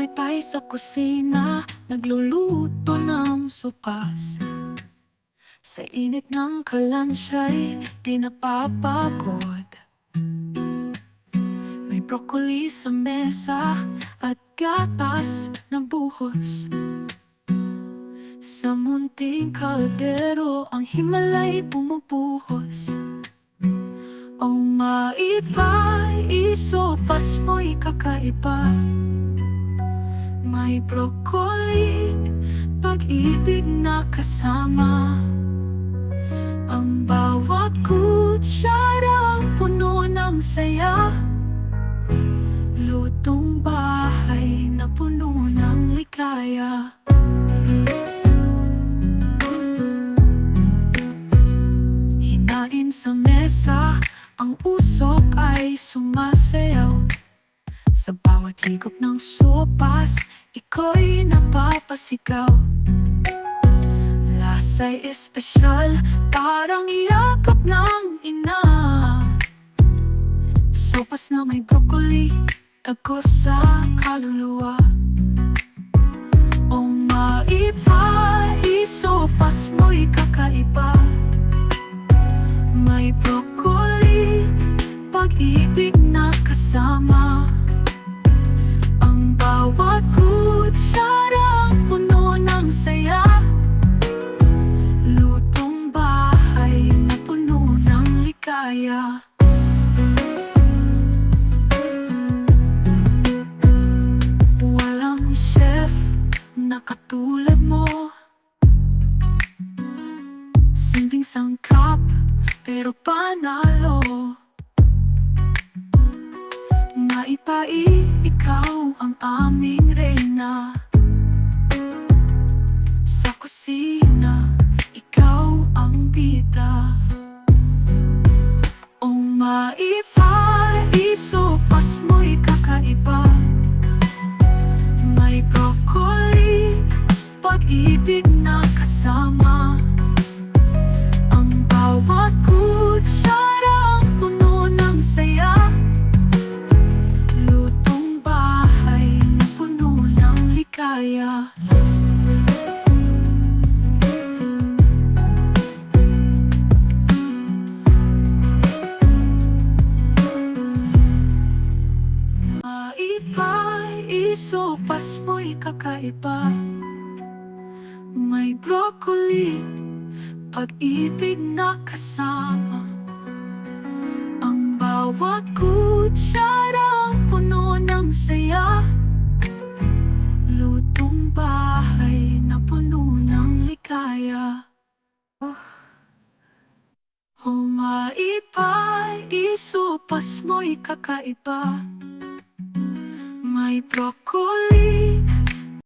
Sumaypay sa kusina, nagluluto ng sopas. Sa init ng kalansya'y di napapagod. May broccoli sa mesa at gatas na buhos. Sa munting kaldero ang himalay bumubuhos. O maipay, isopas mo'y kakaiba. May broccoli, pag-ibig na kasama. Ang bawat kutsara puno ng saya. Lutong bahay na puno ng ligaya. Hinain sa mesa, ang usok ay sumasayaw. Sa bawat higop ng sopas, ika'y napapasigaw. Lasa'y espesyal, parang yakap ng ina. Sopas na may broccoli, tagos sa kaluluwa. O maipay, sopas mo'y kakaiba. May broccoli, pag-ibig na kasama. Ang bawat kutsara puno ng saya. Lutong bahay na puno ng ligaya. Walang chef na katulad mo. Simpleng sangkap, pero panalo. Maipay, ikaw ang aming reyna. Sa kusina, ikaw ang bida. O maipay, isopas mo'y kakaiba. May broccoli, pag-ibig na kasama. Ang bawat kutsara puno ng saya. Lutong bahay na puno ng ligaya. Maipay, isopas mo'y kakaiba. May broccoli, pag-ibig na kasama. Ang bawat kutsara puno ng saya. Lutong bahay na puno ng ligaya. O maipay, isopas mo'y kakaiba. May broccoli,